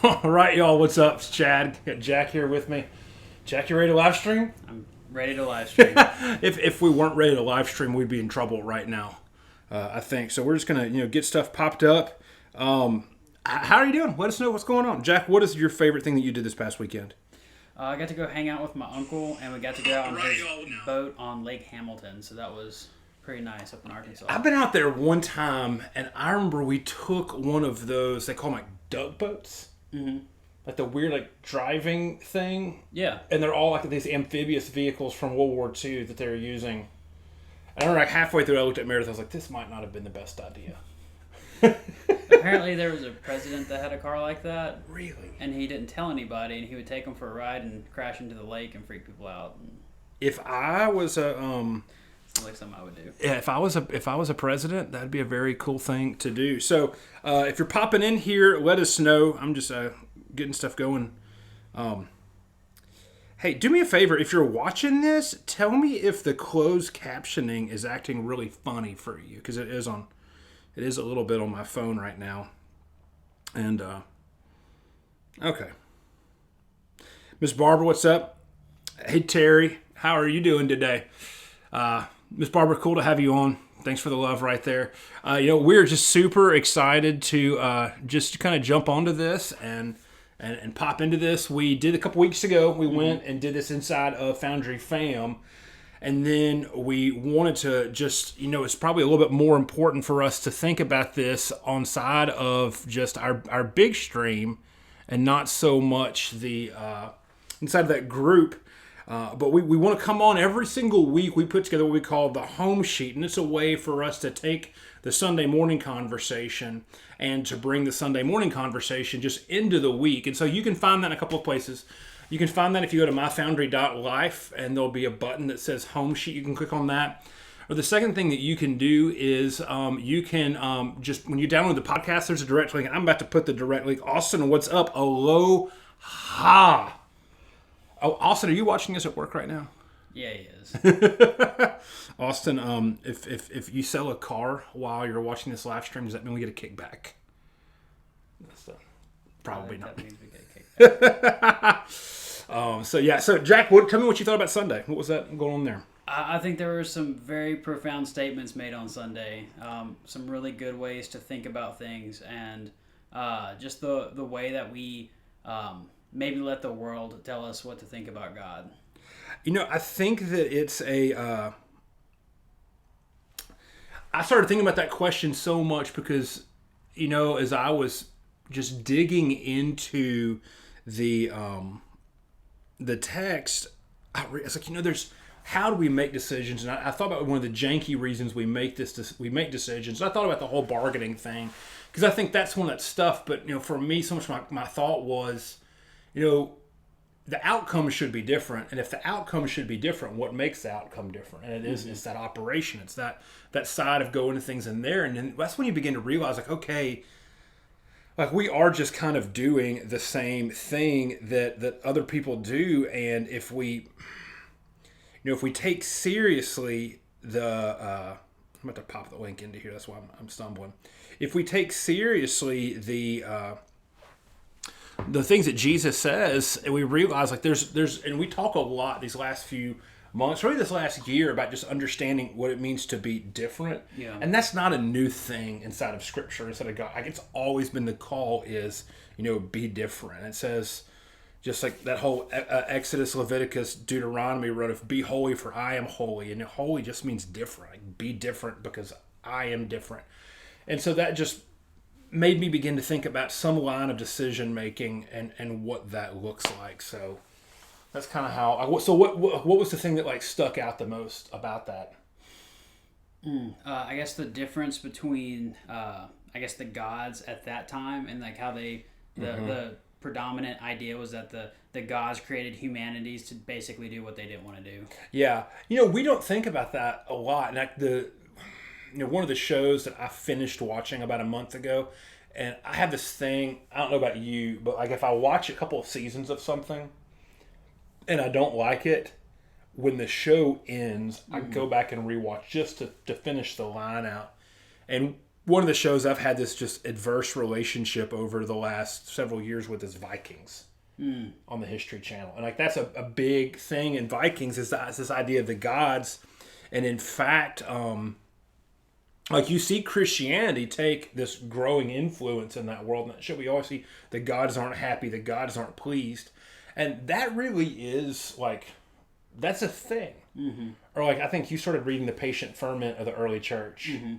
All right, y'all. What's up? It's Chad. Got Jack here with me. Jack, you ready to live stream? I'm ready to live stream. If we weren't ready to live stream, we'd be in trouble right now. I think so. We're just gonna get stuff popped up. How are you doing? Let us know what's going on, Jack. What is your favorite thing that you did this past weekend? I got to go hang out with my uncle, and we got to go out on his boat on Lake Hamilton. So that was pretty nice up in Arkansas. I've been out there one time, and I remember we took one of those. They call them like duck boats. Mm-hmm. Like the weird like driving thing. Yeah. And they're all like these amphibious vehicles from World War II that they were using. I remember like halfway through I looked at Meredith, I was like, this might not have been the best idea. Apparently there was a president that had a car like that. Really? And he didn't tell anybody, and he would take them for a ride and crash into the lake and freak people out. If I was a It's like something I would do. yeah, if I was a president, that'd be a very cool thing to do. So if you're popping in here, let us know. I'm just getting stuff going. Hey, do me a favor. If you're watching this, tell me if the closed captioning is acting really funny for you, because it is a little bit on my phone right now. And okay, Miss Barbara, what's up? Hey Terry, how are you doing today? Miss Barbara, cool to have you on. Thanks for the love right there. We're just super excited to just kind of jump onto this and pop into this. We did a couple weeks ago. We went and did this inside of Foundry Fam. And then we wanted to just, it's probably a little bit more important for us to think about this on side of just our big stream and not so much the inside of that group. But we want to come on every single week. We put together what we call the Homesheet, and it's a way for us to take the Sunday morning conversation and to bring the Sunday morning conversation just into the week. And so you can find that in a couple of places. You can find that if you go to myfoundry.life, and there'll be a button that says Homesheet. You can click on that. Or the second thing that you can do is you can just, when you download the podcast, there's a direct link. And I'm about to put the direct link. Austin, what's up? Aloha. Oh, Austin, are you watching this at work right now? Yeah, he is. Austin, if you sell a car while you're watching this live stream, does that mean we get a kickback? Probably not. That means we get a kickback. So Jack, tell me what you thought about Sunday. What was that going on there? I think there were some very profound statements made on Sunday. Some really good ways to think about things, and just the way that we maybe let the world tell us what to think about God. I think that it's I started thinking about that question so much because, as I was just digging into the text, it's like, there's, how do we make decisions? And I thought about one of the janky reasons we make decisions. I thought about the whole bargaining thing because I think that's one of that stuff. But, for me, so much my thought was, the outcome should be different. And if the outcome should be different, what makes the outcome different? And it's that operation. It's that side of going to things in there. And then that's when you begin to realize, like, okay, like we are just kind of doing the same thing that other people do. And if we, if we take seriously I'm about to pop the link into here. That's why I'm stumbling. If we take seriously the things that Jesus says, and we realize like there's and we talk a lot these last few months, really this last year, about just understanding what it means to be different. Yeah. And that's not a new thing inside of Scripture, inside of God. Like it's always been the call is, be different. It says, just like that whole Exodus, Leviticus, Deuteronomy wrote of be holy for I am holy. And holy just means different. Like, be different because I am different. And so that just made me begin to think about some line of decision making and what that looks like. So that's kind of how. So what was the thing that like stuck out the most about that? I guess the difference between the gods at that time and like how the predominant idea was that the gods created humanities to basically do what they didn't want to do. Yeah, we don't think about that a lot. And like one of the shows that I finished watching about a month ago, and I have this thing, I don't know about you, but like if I watch a couple of seasons of something and I don't like it, when the show ends, I go back and rewatch just to finish the line out. And one of the shows I've had this just adverse relationship over the last several years with is Vikings on the History Channel. And like that's a big thing in Vikings is this idea of the gods. And in fact, like you see Christianity take this growing influence in that world. And that show we always see the gods aren't happy, the gods aren't pleased. And that really is like, that's a thing. Mm-hmm. Or like, I think you started reading The Patient Ferment of the Early Church. Mm-hmm.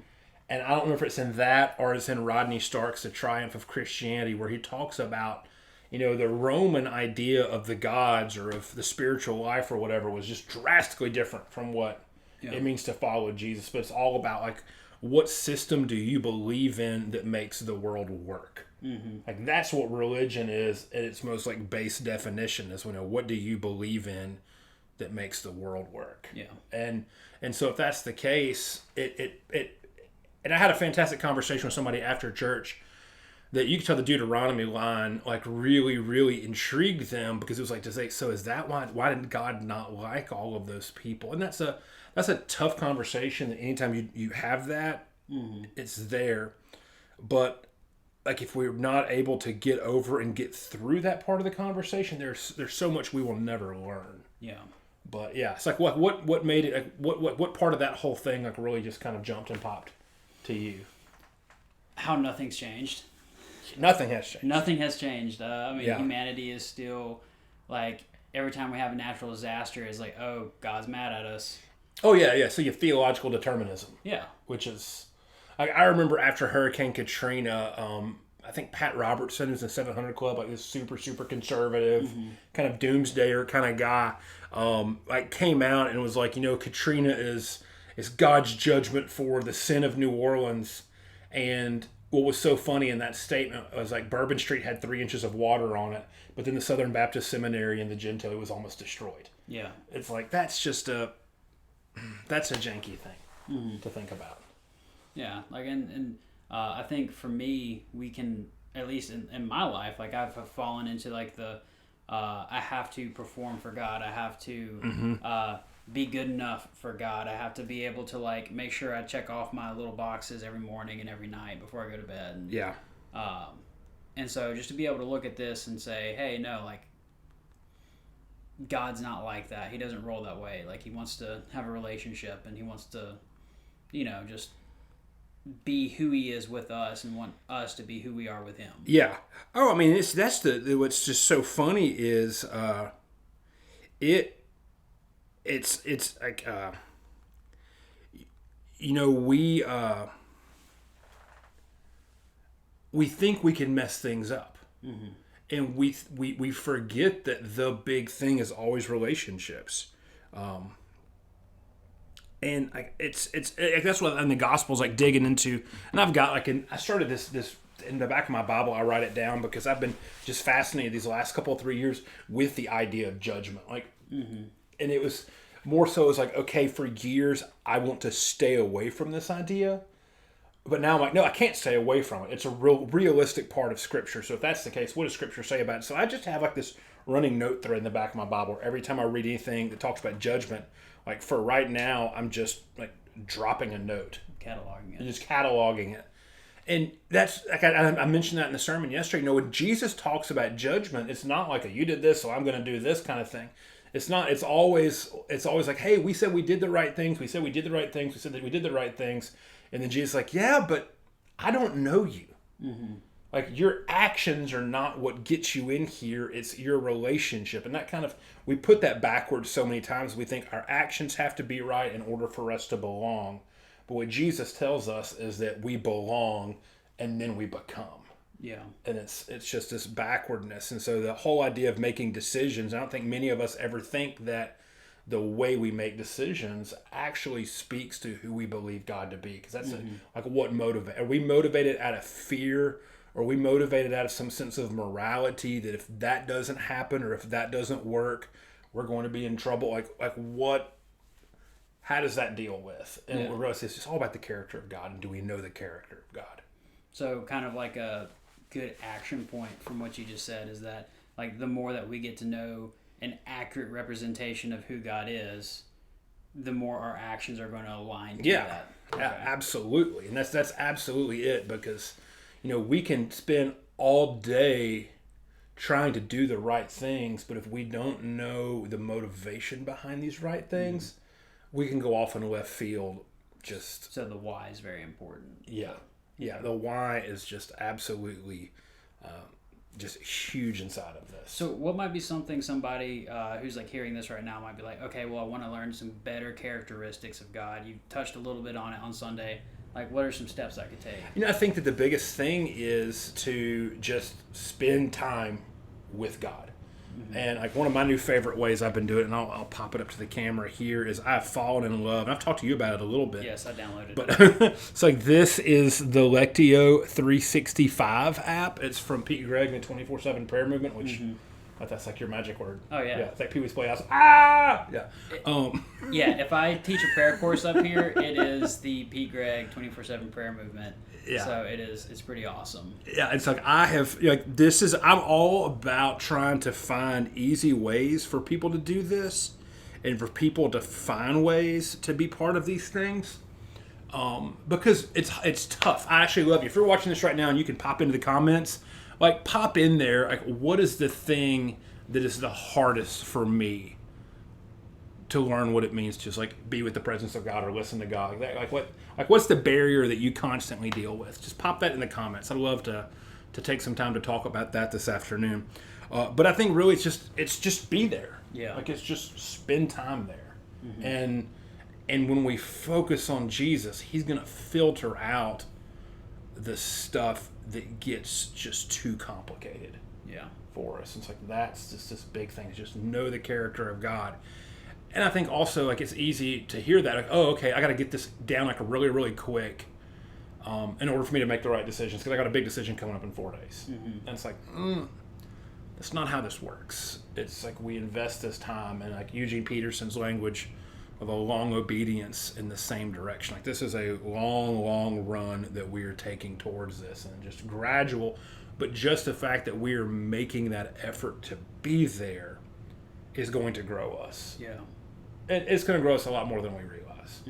And I don't know if it's in that or it's in Rodney Stark's The Triumph of Christianity, where he talks about, the Roman idea of the gods or of the spiritual life or whatever was just drastically different from what it means to follow Jesus. But it's all about like, what system do you believe in that makes the world work? Mm-hmm. Like that's what religion is at its most like base definition is, what do you believe in that makes the world work? Yeah. And so if that's the case, and I had a fantastic conversation with somebody after church that you could tell the Deuteronomy line like really, really intrigued them, because it was like to say, so is that why did God not like all of those people? And that's a tough conversation that anytime you have that, it's there. But like if we're not able to get over and get through that part of the conversation, there's so much we will never learn. Yeah. But yeah, it's like what made it, what part of that whole thing like really just kind of jumped and popped to you? How nothing's changed. Nothing has changed. Nothing has changed. Humanity is still like, every time we have a natural disaster, is like, oh, God's mad at us. Oh yeah. So you have theological determinism. Yeah. Which is, I remember after Hurricane Katrina, I think Pat Robertson, who's in the 700 Club, like this super, super conservative, kind of doomsdayer kind of guy, like came out and was like, Katrina is God's judgment for the sin of New Orleans. And what was so funny in that statement was like Bourbon Street had 3 inches of water on it, but then the Southern Baptist Seminary in the Gentile was almost destroyed. Yeah. It's like, that's a janky thing to think about. Yeah. Like, and I think for me, we can, at least in my life, like I've fallen into like I have to perform for God. I have to, be good enough for God. I have to be able to like make sure I check off my little boxes every morning and every night before I go to bed. And, yeah. And so just to be able to look at this and say, hey, no, like God's not like that. He doesn't roll that way. Like he wants to have a relationship and he wants to, just be who he is with us and want us to be who we are with him. Yeah. Oh, I mean, what's just so funny is it's like we think we can mess things up, and we forget that the big thing is always relationships, and it's that's what in the Gospels like digging into, and I've got like I started this in the back of my Bible. I write it down because I've been just fascinated these last couple of 3 years with the idea of judgment, like. And it was more so, it was like, okay, for years, I want to stay away from this idea. But now I'm like, no, I can't stay away from it. It's a realistic part of Scripture. So if that's the case, what does Scripture say about it? So I just have like this running note thread in the back of my Bible where every time I read anything that talks about judgment, like for right now, I'm just like dropping a note. Cataloging it. Just cataloging it. And that's, like I mentioned that in the sermon yesterday. When Jesus talks about judgment, it's not like you did this, so I'm going to do this kind of thing. It's not. It's always like, hey, we said we did the right things. We said we did the right things. We said that we did the right things. And then Jesus is like, yeah, but I don't know you. Like your actions are not what gets you in here. It's your relationship. And that kind of, we put that backwards so many times. We think our actions have to be right in order for us to belong. But what Jesus tells us is that we belong and then we become. Yeah. And it's just this backwardness. And so the whole idea of making decisions, I don't think many of us ever think that the way we make decisions actually speaks to who we believe God to be. Because that's like what motivates. Are we motivated out of fear? Or are we motivated out of some sense of morality that if that doesn't happen or if that doesn't work, we're going to be in trouble? Like what? How does that deal with? And we realize it's just all about the character of God. And do we know the character of God? So kind of like a good action point from what you just said is that like the more that we get to know an accurate representation of who God is, the more our actions are going to align to that. Absolutely, and that's absolutely it, because we can spend all day trying to do the right things, but if we don't know the motivation behind these right things, we can go off in left field. So the why is very important. Yeah, the why is just absolutely just huge inside of this. So what might be something somebody who's like hearing this right now might be like, okay, well, I want to learn some better characteristics of God. You touched a little bit on it on Sunday. Like, what are some steps I could take? I think that the biggest thing is to just spend time with God. And like one of my new favorite ways I've been doing it, and I'll pop it up to the camera here, is I've fallen in love. And I've talked to you about it a little bit. Yes, I downloaded it. But it's like, this is the Lectio 365 app. It's from Pete Greig and the 24/7 Prayer Movement, which that's like your magic word. Oh, yeah. Yeah, it's like Pee Wee's Playhouse. Ah! Yeah. Yeah, if I teach a prayer course up here, it is the Pete Greig 24/7 Prayer Movement. Yeah. So it's pretty awesome. Yeah, it's like I'm all about trying to find easy ways for people to do this, and for people to find ways to be part of these things. Because it's tough. I actually love you. If you're watching this right now and you can pop into the comments, like pop in there, like, what is the thing that is the hardest for me to learn what it means to just like be with the presence of God or listen to God? What's the barrier that you constantly deal with? Just pop that in the comments. I'd love to take some time to talk about that this afternoon. But I think really it's just be there. Yeah. Like, it's just spend time there. And when we focus on Jesus, he's going to filter out the stuff that gets just too complicated for us. It's like, that's just this big thing. Just know the character of God. And I think also, like, it's easy to hear that, like, oh, okay, I got to get this down like really, really quick in order for me to make the right decisions, because I got a big decision coming up in 4 days. And it's like, that's not how this works. It's like we invest this time, and like Eugene Peterson's language of a long obedience in the same direction. Like, this is a long, long run that we are taking towards this, and just gradual, but just the fact that we are making that effort to be there is going to grow us. Yeah. And it's going to grow us a lot more than we realize.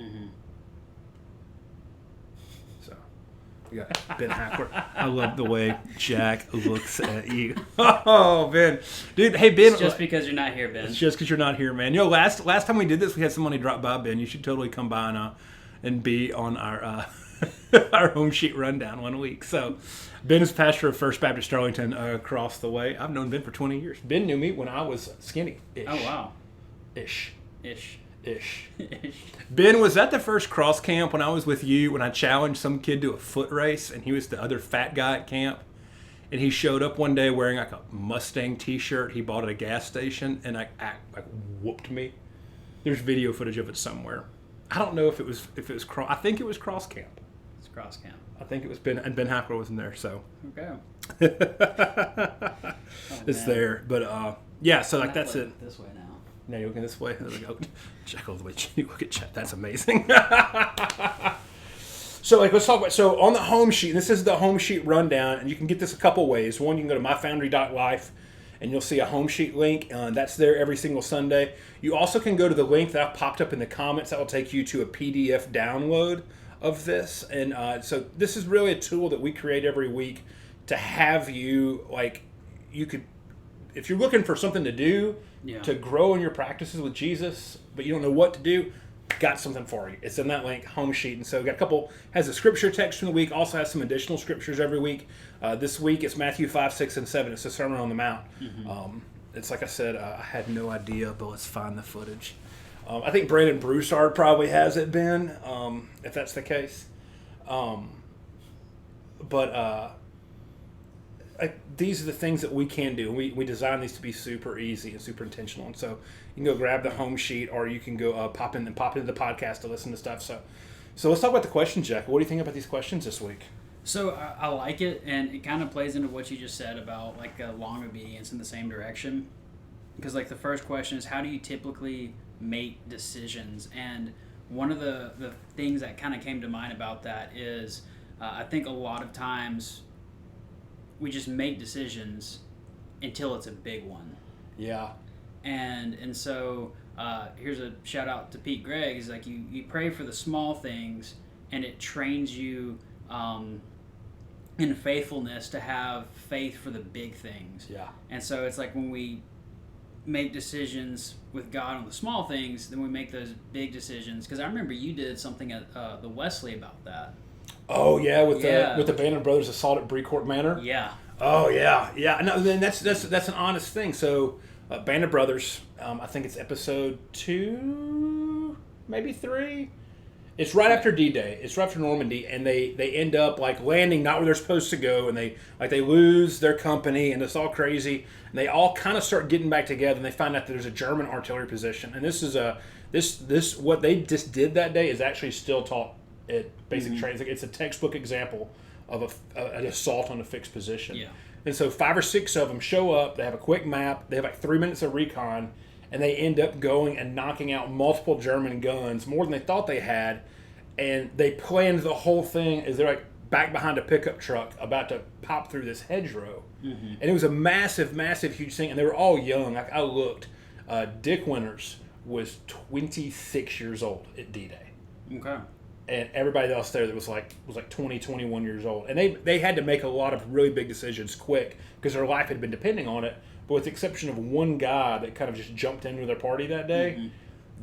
So, we got Ben Hackler. I love the way Jack looks at you. Oh, Ben. Dude, hey, Ben. It's just because you're not here, Ben. It's just because you're not here, man. Last time we did this, we had somebody drop by, Ben. You should totally come by and be on our our Homesheet rundown one week. So, Ben is pastor of First Baptist Arlington across the way. I've known Ben for 20 years. Ben knew me when I was skinny-ish. Oh, wow. Ish. Ish. Ben was at the first cross camp when I was with you, when I challenged some kid to a foot race, and he was the other fat guy at camp. And he showed up one day wearing like a Mustang t-shirt he bought at a gas station, and like whooped me. There's video footage of it somewhere. I don't know if it was I think it was cross camp. It's cross camp. I think it was Ben, and Ben Hackler was in there, so. Okay. It's there, but yeah. So like that's it. This way now. Now you're looking this way. There we go. Check all the way. You look at chat. That's amazing. So like, let's talk about. So on the home sheet, this is the home sheet rundown, and you can get this a couple ways. One, you can go to myfoundry.life, and you'll see a home sheet link. That's there every single Sunday. You also can go to the link that I've popped up in the comments. That will take you to a PDF download of this. And so this is really a tool that we create every week to have you, like, you could, if you're looking for something to do to grow in your practices with Jesus, but you don't know what to do, got something for you. It's in that link, home sheet. And so got a couple, has a scripture text from the week, also has some additional scriptures every week. This week it's Matthew 5, 6, and 7. It's the Sermon on the Mount. It's like I said, I had no idea, but let's find the footage. I think Brandon Broussard probably has it, Ben, if that's the case. These are the things that we can do. We design these to be super easy and super intentional. And so you can go grab the home sheet, or you can go pop into the podcast to listen to stuff. So let's talk about the questions, Jack. What do you think about these questions this week? So I like it, and it kind of plays into what you just said about like a long obedience in the same direction. Because like the first question is, how do you typically make decisions? And one of the things that kind of came to mind about that is I think a lot of times we just make decisions until it's a big one. Yeah. And so here's a shout out to Pete Greig. He's like, you pray for the small things and it trains you in faithfulness to have faith for the big things. Yeah. And so it's like when we make decisions with God on the small things, then we make those big decisions. Because I remember you did something at the Wesley about that. Oh yeah, with the Band of Brothers Assault at Brecourt Manor. Yeah. Oh yeah. No, then that's an honest thing. So, Band of Brothers. I think it's episode 2, maybe 3. It's right after D-Day. It's right after Normandy, and they end up like landing not where they're supposed to go, and they lose their company, and it's all crazy. And they all kind of start getting back together, and they find out that there's a German artillery position. And this is this what they just did that day is actually still taught at basic training. It's a textbook example of an assault on a fixed position. Yeah. And so 5 or 6 of them show up. They have a quick map. They have like 3 minutes of recon. And they end up going and knocking out multiple German guns, more than they thought they had. And they planned the whole thing as they're like back behind a pickup truck about to pop through this hedgerow. Mm-hmm. And it was a massive, massive, huge thing. And they were all young. I looked. Dick Winters was 26 years old at D-Day. Okay. And everybody else there that was like 20, 21 years old. And they had to make a lot of really big decisions quick because their life had been depending on it. But with the exception of one guy that kind of just jumped into their party that day,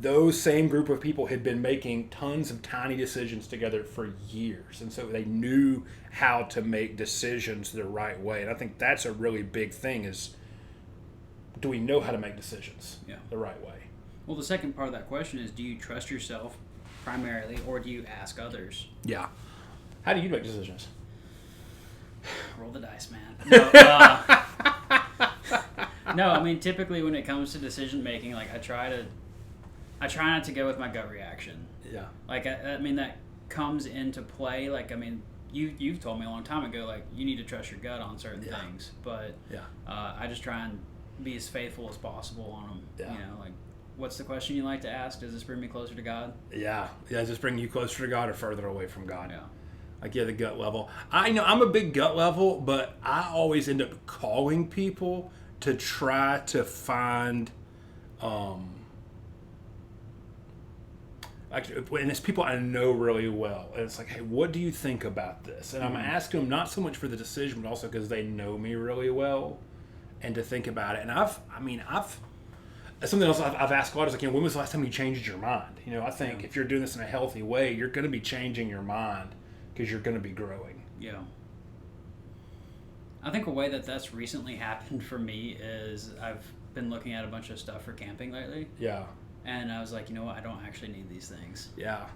those same group of people had been making tons of tiny decisions together for years. And so they knew how to make decisions the right way. And I think that's a really big thing is, do we know how to make decisions the right way? Well, the second part of that question is, do you trust yourself primarily, or do you ask others? Yeah. How do you make decisions? Roll the dice, man. No, I mean, typically when it comes to decision making, like I try not to go with my gut reaction. Yeah. Like I mean that comes into play. Like I mean, you've told me a long time ago, like you need to trust your gut on certain things. But I just try and be as faithful as possible on them. Yeah. You know, like what's the question you like to ask? Does this bring me closer to God? Yeah. Does this bring you closer to God or further away from God? Yeah. Like the gut level. I know I'm a big gut level, but I always end up calling people to try to find, actually, and it's people I know really well. And it's like, hey, what do you think about this? And I'm asking them not so much for the decision, but also because they know me really well, and to think about it. And I've something else I've asked a lot is like, when was the last time you changed your mind? I think if you're doing this in a healthy way, you're going to be changing your mind because you're going to be growing. Yeah. I think a way that's recently happened for me is I've been looking at a bunch of stuff for camping lately. Yeah. And I was like, you know what? I don't actually need these things. Yeah.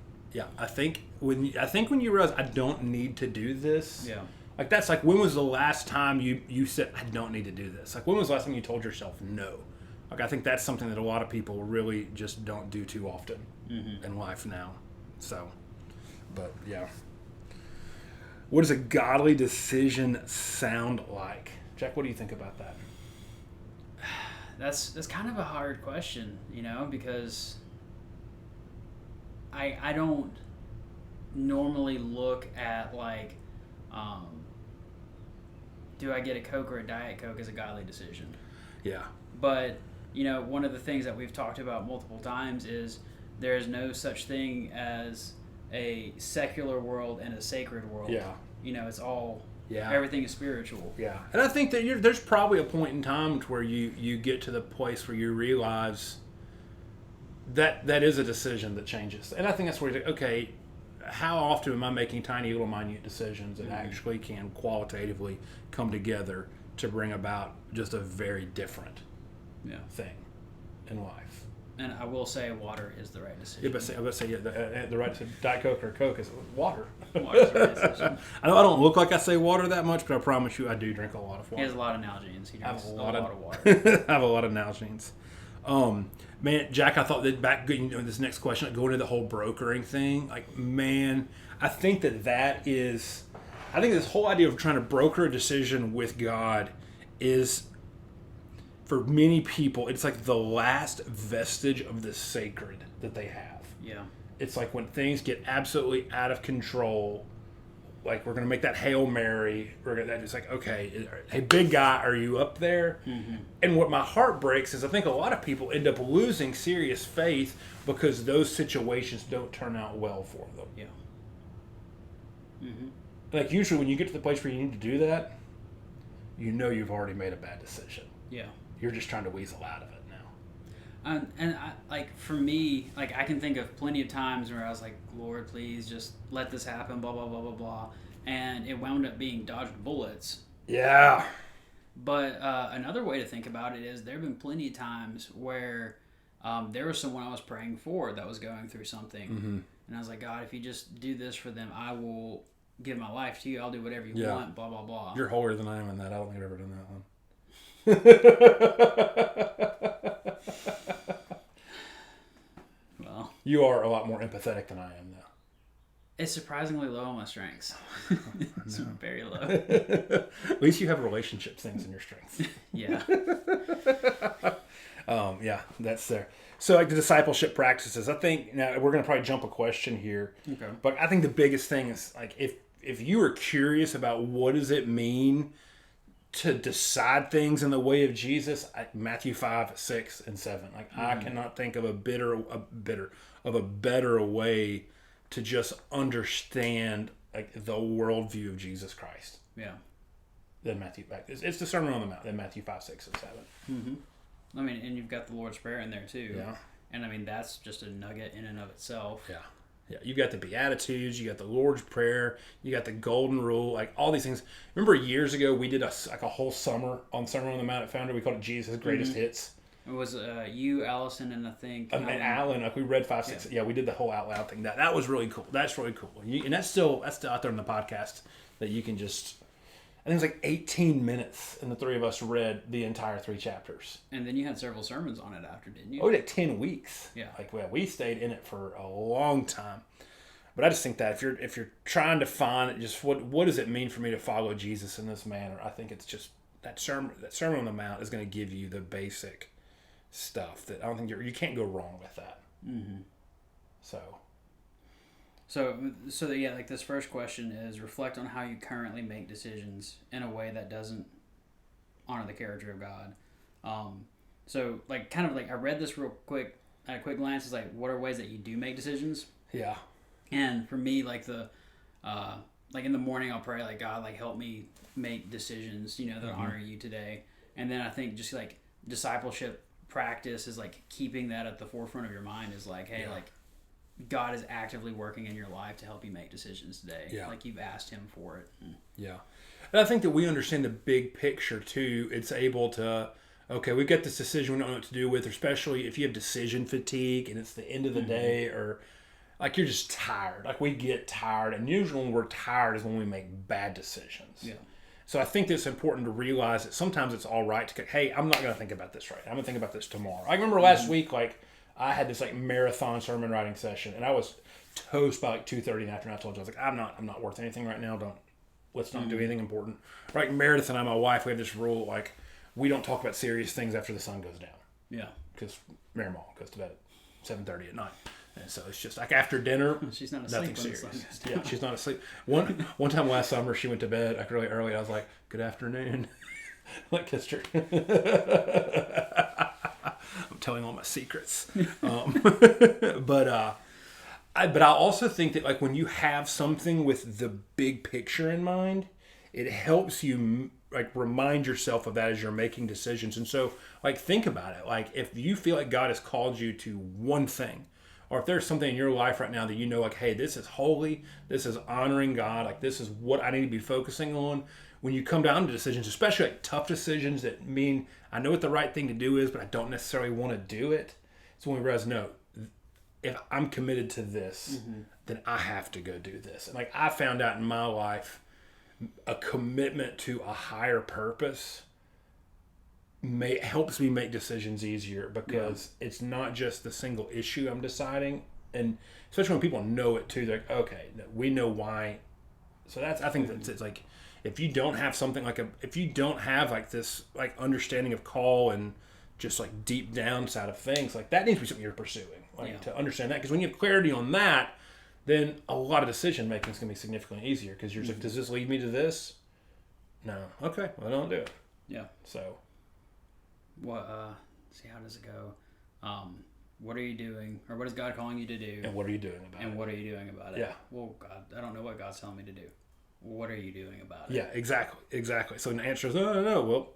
I think when you realize I don't need to do this. Yeah. Like that's like, when was the last time you said I don't need to do this? Like when was the last time you told yourself no? Like I think that's something that a lot of people really just don't do too often in life now. So, but yeah. What does a godly decision sound like? Jack, what do you think about that? That's kind of a hard question, because I don't normally look at like, do I get a Coke or a Diet Coke as a godly decision? Yeah. But, one of the things that we've talked about multiple times is there is no such thing as a secular world and a sacred world. Yeah. It's all, everything is spiritual. Yeah. And I think that there's probably a point in time where you get to the place where you realize that is a decision that changes. And I think that's where you're like, okay, how often am I making tiny little minute decisions that actually can qualitatively come together to bring about just a very different thing in life? And I will say water is the right decision. Yeah, but I would say the right decision. Diet Coke or Coke is water. Water's the right decision. I don't look like I say water that much, but I promise you I do drink a lot of water. He has a lot of Nalgene's. He drinks a lot of water. I have a lot of Nalgene's. Man, Jack, I thought that this next question, like going to the whole brokering thing, like, man, I think that is, I think this whole idea of trying to broker a decision with God is, for many people, it's like the last vestige of the sacred that they have. Yeah. It's like when things get absolutely out of control, like we're going to make that Hail Mary. It's like, okay, hey, big guy, are you up there? Mm-hmm. And what my heart breaks is I think a lot of people end up losing serious faith because those situations don't turn out well for them. Yeah. Mm-hmm. Like usually when you get to the place where you need to do that, you know you've already made a bad decision. Yeah. You're just trying to weasel out of it now. And I, like for me, like I can think of plenty of times where I was like, Lord, please just let this happen, blah blah blah blah blah, and it wound up being dodged bullets. Yeah. But another way to think about it is there have been plenty of times where there was someone I was praying for that was going through something, and I was like, God, if you just do this for them, I will give my life to you. I'll do whatever you want. Blah blah blah. You're holier than I am in that. I don't think I've ever done that one. Well, you are a lot more empathetic than I am, though. It's surprisingly low on my strengths. It's very low. At least you have relationship things in your strengths. Yeah. Yeah, that's there. So, like the discipleship practices, I think now we're going to probably jump a question here. Okay. But I think the biggest thing is like if you are curious about what does it mean to decide things in the way of Jesus, Matthew 5, 6, and 7. Like I cannot think of a better way to just understand like the worldview of Jesus Christ. Yeah. Than Matthew. It's the Sermon on the Mount. Than Matthew 5, 6, and 7. Mm-hmm. I mean, and you've got the Lord's Prayer in there too. Yeah. And I mean, that's just a nugget in and of itself. Yeah. Yeah. You've got the Beatitudes, you got the Lord's Prayer, you got the Golden Rule, like all these things. Remember years ago we did a whole summer on Sermon on the Mount at Foundry. We called it Jesus' Greatest Hits. It was you, Allison, and I think Alan. Like we read 5, 6. Yeah, we did the whole out loud thing. That was really cool. That's really cool. And that's still out there in the podcast that you can just. I think it was like 18 minutes, and the three of us read the entire 3 chapters. And then you had several sermons on it after, didn't you? Oh, we did 10 weeks. Yeah. Like we stayed in it for a long time. But I just think that if you're trying to find just what does it mean for me to follow Jesus in this manner, I think it's just that Sermon on the Mount is going to give you the basic stuff that I don't think you can't go wrong with that. Mm-hmm. So yeah, like this first question is reflect on how you currently make decisions in a way that doesn't honor the character of God. So like kind of like I read this real quick at a quick glance. It's like what are ways that you do make decisions? Yeah. And for me, like like in the morning, I'll pray like God, like help me make decisions, that honor you today. And then I think just like discipleship practice is like keeping that at the forefront of your mind is like, hey, like God is actively working in your life to help you make decisions today. Yeah. Like you've asked him for it. Yeah. And I think that we understand the big picture too. It's able to, okay, we've got this decision we don't know what to do with, especially if you have decision fatigue and it's the end of the day or like you're just tired. Like we get tired, and usually when we're tired is when we make bad decisions. Yeah. So I think it's important to realize that sometimes it's all right to, hey, I'm not going to think about this right. I'm going to think about this tomorrow. I remember last week, like I had this like marathon sermon writing session, and I was toast by like 2:30 in the afternoon. I told you I was like, I'm not worth anything right now. Let's not do anything important. Right, Meredith and I, my wife, we have this rule like we don't talk about serious things after the sun goes down. Yeah. Because Mary Mall goes to bed at 7:30 at night. And so it's just like after dinner, she's not asleep. Nothing serious. Yeah, she's not asleep. One time last summer, she went to bed like really early. I was like, "Good afternoon," like kissed her. I'm telling all my secrets. But I also think that like when you have something with the big picture in mind, it helps you like remind yourself of that as you're making decisions. And so like think about it. Like if you feel like God has called you to one thing, or if there's something in your life right now that you know, like, hey, this is holy, this is honoring God, like this is what I need to be focusing on. When you come down to decisions, especially like tough decisions that mean I know what the right thing to do is, but I don't necessarily want to do it. It's when we realize, no, if I'm committed to this, then I have to go do this. And like I found out in my life, a commitment to a higher purpose helps me make decisions easier because it's not just the single issue I'm deciding, and especially when people know it too, they're like, okay, we know why. So I think that's it's like if you don't have something like if you don't have like this like understanding of call and just like deep down side of things, like that needs to be something you're pursuing, like to understand that, because when you have clarity on that, then a lot of decision making is going to be significantly easier because you're just like, does this lead me to this? No. Okay, well, I don't do it. Yeah. So. What? See, how does it go? what are you doing? Or what is God calling you to do? And what are you doing about it? And what are you doing about it? Yeah. Well, God, I don't know what God's telling me to do. What are you doing about it? Yeah, exactly. So the answer is no. Well,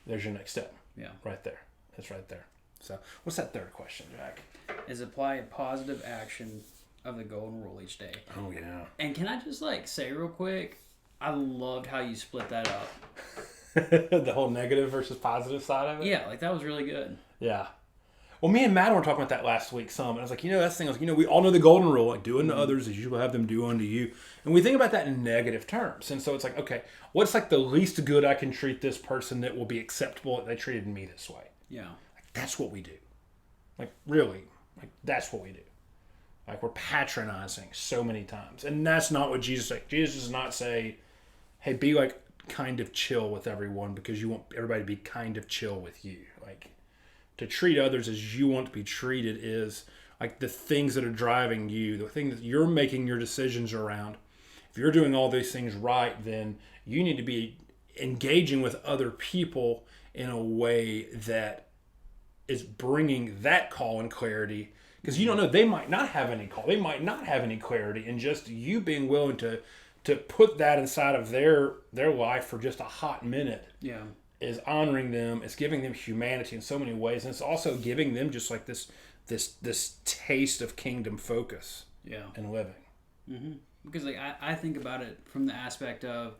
there's your next step. Yeah. Right there. It's right there. So what's that third question, Jack? Is apply a positive action of the golden rule each day. Oh, yeah. And can I just say real quick, I loved how you split that up. The whole negative versus positive side of it? Yeah, that was really good. Yeah. Well, me and Matt were talking about that last week some. And I was like, that's the thing. We all know the golden rule, do unto others as you will have them do unto you. And we think about that in negative terms. And so it's okay, what's the least good I can treat this person that will be acceptable that they treated me this way? Yeah. That's what we do. Really. That's what we do. We're patronizing so many times. And that's not what Jesus said. Jesus does not say, hey, be kind of chill with everyone because you want everybody to be kind of chill with you. To treat others as you want to be treated is the things that are driving you, the thing that you're making your decisions around. If you're doing all these things right, then you need to be engaging with other people in a way that is bringing that call and clarity. Because you don't know, they might not have any call. They might not have any clarity. And just you being willing to put that inside of their life for just a hot minute. Yeah. Is honoring them. It's giving them humanity in so many ways. And it's also giving them just this taste of kingdom focus. Yeah. And living. Mm-hmm. Because I think about it from the aspect of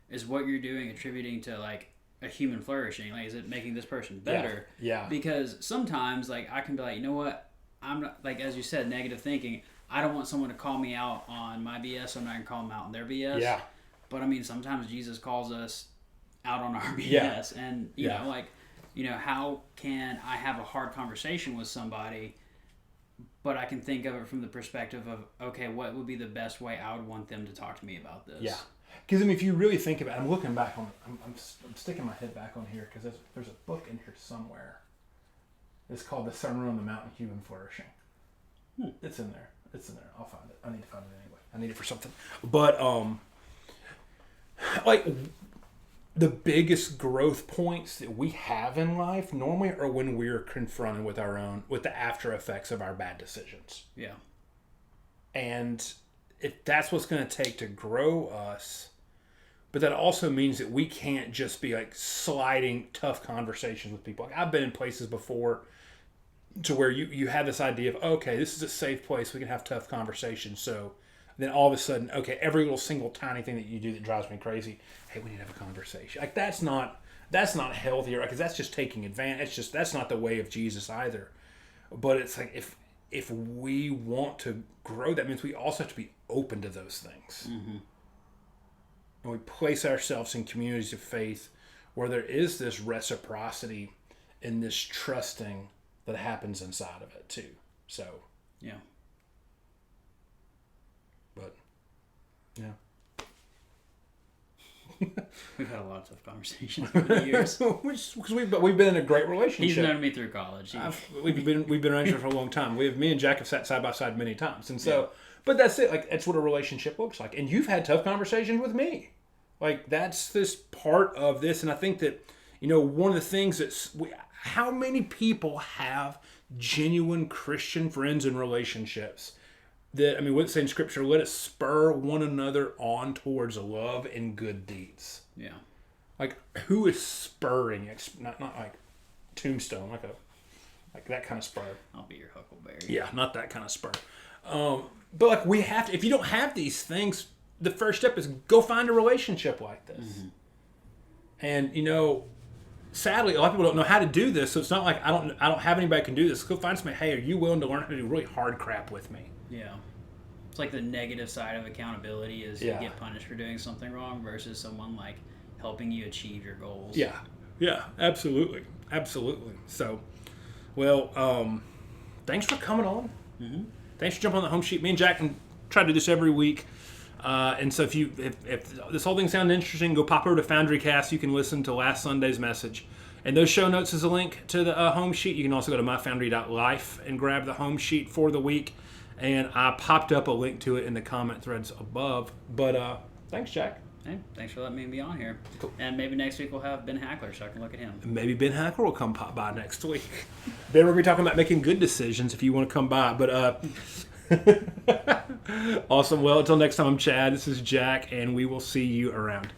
is what you're doing attributing to a human flourishing? Is it making this person better? Yeah. Because sometimes I can be you know what? I'm not as you said, negative thinking. I don't want someone to call me out on my BS, so I'm not gonna call them out on their BS. Yeah. But sometimes Jesus calls us out on our BS, Yeah. and you know, how can I have a hard conversation with somebody, but I can think of it from the perspective of, okay, what would be the best way I would want them to talk to me about this? Yeah. Because if you really think about it, I'm looking back on, I'm sticking my head back on here because there's a book in here somewhere. It's called The Sermon on the Mount, Human Flourishing. It's in there. I'll find it. I need to find it anyway. I need it for something. But the biggest growth points that we have in life normally are when we're confronted with the after effects of our bad decisions. Yeah. And if that's what's going to take to grow us, but that also means that we can't just be sliding tough conversations with people. I've been in places before to where you have this idea of, okay, this is a safe place. We can have tough conversations. So then all of a sudden, okay, every little single tiny thing that you do that drives me crazy, hey, we need to have a conversation. That's not healthy, because that's just taking advantage. That's not the way of Jesus either. But it's if we want to grow, that means we also have to be open to those things. Mm-hmm. And we place ourselves in communities of faith where there is this reciprocity and this trusting that happens inside of it too. So yeah. But yeah. We've had a lot of tough conversations over the years. Because we've been in a great relationship. He's known me through college. We've been relationship for a long time. Me and Jack have sat side by side many times, and so. Yeah. But that's it. That's what a relationship looks like. And you've had tough conversations with me. That's this part of this, and I think that one of the things how many people have genuine Christian friends and relationships that, what's it say in Scripture? Let us spur one another on towards love and good deeds. Yeah. Who is spurring? Not like Tombstone, like that kind of spur. I'll be your Huckleberry. Yeah, not that kind of spur. But we have to. If you don't have these things, the first step is go find a relationship like this. Mm-hmm. And sadly, a lot of people don't know how to do this. So it's not like I don't have anybody who can do this. Go find somebody. Hey, are you willing to learn how to do really hard crap with me? Yeah. It's the negative side of accountability is you get punished for doing something wrong versus someone helping you achieve your goals. Yeah. Yeah, absolutely. So, well, thanks for coming on. Mm-hmm. Thanks for jumping on the home sheet. Me and Jack can try to do this every week. And so if this whole thing sounded interesting, go pop over to Foundry Cast. You can listen to last Sunday's message. And those show notes is a link to the home sheet. You can also go to myfoundry.life and grab the home sheet for the week. And I popped up a link to it in the comment threads above. But thanks, Jack. Hey, thanks for letting me be on here. Cool. And maybe next week we'll have Ben Hackler so I can look at him. Maybe Ben Hackler will come by next week. Ben, we're going to be talking about making good decisions if you want to come by. But awesome. Well, until next time, I'm Chad. This is Jack, and we will see you around.